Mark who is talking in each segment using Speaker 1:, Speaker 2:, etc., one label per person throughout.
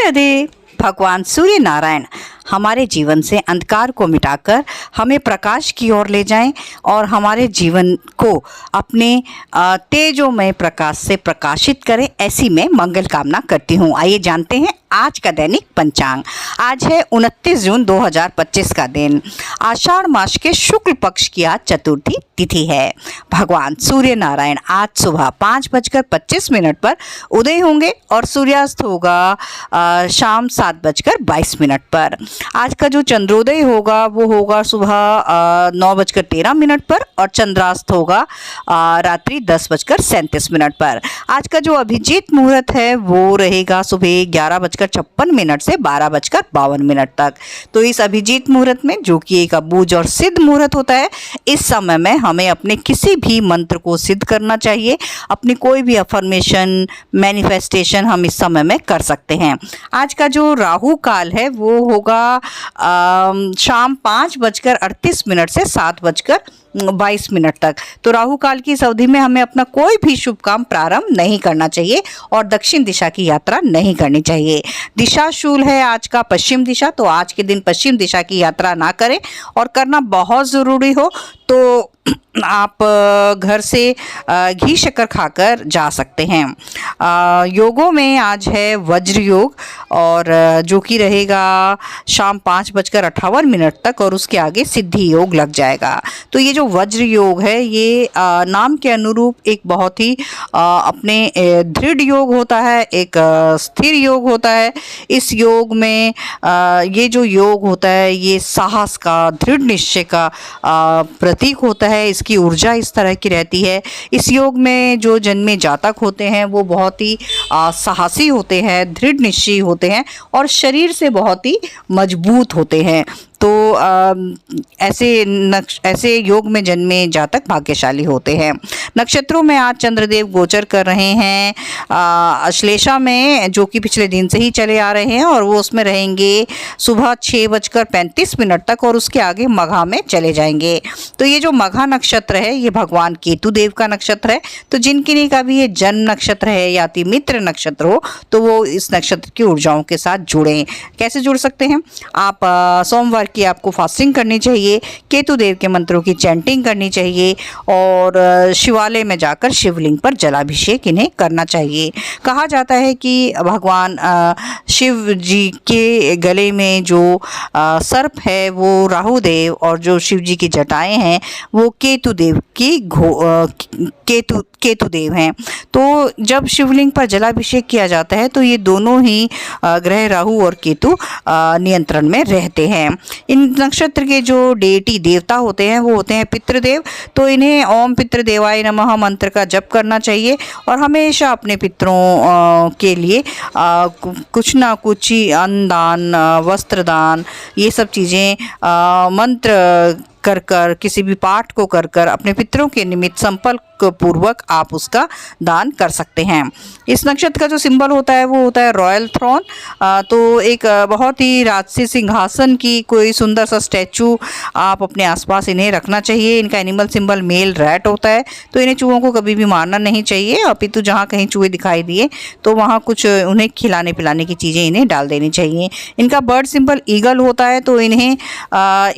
Speaker 1: राधे। भगवान सूर्य नारायण हमारे जीवन से अंधकार को मिटाकर हमें प्रकाश की ओर ले जाएं और हमारे जीवन को अपने तेजोमय प्रकाश से प्रकाशित करें, ऐसी मैं मंगल कामना करती हूँ। आइए जानते हैं आज का दैनिक पंचांग। आज है 29 जून 2025 का दिन। आषाढ़ मास के शुक्ल पक्ष की आज चतुर्थी तिथि है। भगवान सूर्य नारायण आज सुबह 5:25 पर उदय होंगे और सूर्यास्त होगा शाम 7:22 पर। आज का जो चंद्रोदय होगा वो होगा सुबह 9:13 पर और चंद्रास्त होगा रात्रि 10:37 पर। आज का जो अभिजीत मुहूर्त है वो रहेगा सुबह 11:56 से 12:52 तक। तो इस अभिजीत मुहूर्त में, जो कि एक अबूझ और सिद्ध मुहूर्त होता है, इस समय में हमें अपने किसी भी मंत्र को सिद्ध करना चाहिए। अपनी कोई भी अफर्मेशन, मैनिफेस्टेशन हम इस समय में कर सकते हैं। आज का जो राहु काल है वो होगा शाम 5:38 से 7:22 तक। तो राहु काल की इस अवधि में हमें अपना कोई भी शुभ काम प्रारंभ नहीं करना चाहिए और दक्षिण दिशा की यात्रा नहीं करनी चाहिए। दिशाशूल है आज का पश्चिम दिशा, तो आज के दिन पश्चिम दिशा की यात्रा ना करें और करना बहुत ज़रूरी हो तो आप घर से घी शक्कर खाकर जा सकते हैं। योगों में आज है वज्र योग, और जो कि रहेगा शाम 5:58 तक और उसके आगे सिद्धि योग लग जाएगा। तो ये जो वज्र योग है ये नाम के अनुरूप एक बहुत ही अपने दृढ़ योग होता है, एक स्थिर योग होता है। इस योग में ये जो योग होता है ये साहस का, दृढ़ निश्चय का प्रतीक होता है। इसकी ऊर्जा इस तरह की रहती है। इस योग में जो जन्मे जातक होते हैं वो बहुत ही साहसी होते हैं, दृढ़ निश्चयी होते हैं और शरीर से बहुत ही मजबूत होते हैं। तो ऐसे योग में जन्मे जातक भाग्यशाली होते हैं। नक्षत्रों में आज चंद्रदेव गोचर कर रहे हैं अश्लेषा में, जो कि पिछले दिन से ही चले आ रहे हैं और वो उसमें रहेंगे सुबह 6:35 तक और उसके आगे मघा में चले जाएंगे। तो ये जो मघा नक्षत्र है ये भगवान केतु देव का नक्षत्र है। तो जिनकी का भी ये जन्म नक्षत्र है या अति मित्र नक्षत्र हो तो वो इस नक्षत्र की ऊर्जाओं के साथ जुड़ें। कैसे जुड़ सकते हैं? आप सोमवार की आपको फास्टिंग करनी चाहिए, केतु देव के मंत्रों की चैंटिंग करनी चाहिए और शिवालय में जाकर शिवलिंग पर जलाभिषेक इन्हें करना चाहिए। कहा जाता है कि भगवान शिव जी के गले में जो सर्प है वो राहु देव और जो शिव जी की जटाएं हैं वो केतु देव की केतु देव हैं। तो जब शिवलिंग पर जलाभिषेक किया जाता है तो ये दोनों ही ग्रह राहु और केतु नियंत्रण में रहते हैं। इन नक्षत्र के जो डेटी देवता होते हैं वो होते हैं पितृदेव। तो इन्हें ओम पितृदेवाय नमः मंत्र का जप करना चाहिए और हमेशा अपने पितरों के लिए कुछ ना कुछ ही अन्न दान, वस्त्र दान, ये सब चीज़ें मंत्र कर किसी भी पाठ को कर अपने पितरों के निमित्त संपर्क पूर्वक आप उसका दान कर सकते हैं। इस नक्षत्र का जो सिंबल होता है वो होता है रॉयल थ्रोन। तो एक बहुत ही राजसी सिंहासन की कोई सुंदर सा स्टैचू आप अपने आसपास इन्हें रखना चाहिए। इनका एनिमल सिंबल मेल रैट होता है। तो इन्हें चूहों को कभी भी मारना नहीं चाहिए, अपितु जहाँ कहीं चूहे दिखाई दिए तो वहाँ कुछ उन्हें खिलाने पिलाने की चीज़ें इन्हें डाल देनी चाहिए। इनका बर्ड सिंबल ईगल होता है। तो इन्हें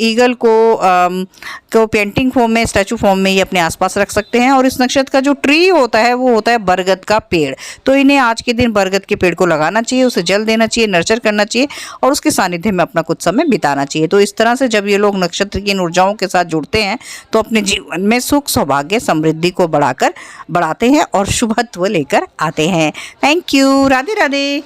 Speaker 1: ईगल को पेंटिंग फॉर्म में, स्टैचू फॉर्म में ये अपने आसपास रख सकते हैं। और इस नक्षत्र का जो ट्री होता है वो होता है बरगद का पेड़। तो इन्हें आज के दिन बरगद के पेड़ को लगाना चाहिए, उसे जल देना चाहिए, नर्चर करना चाहिए और उसके सानिध्य में अपना कुछ समय बिताना चाहिए। तो इस तरह से जब ये लोग नक्षत्र की इन ऊर्जाओं के साथ जुड़ते हैं तो अपने जीवन में सुख, सौभाग्य, समृद्धि को बढ़ाते हैं और शुभत्व लेकर आते हैं। Thank you. राधे राधे।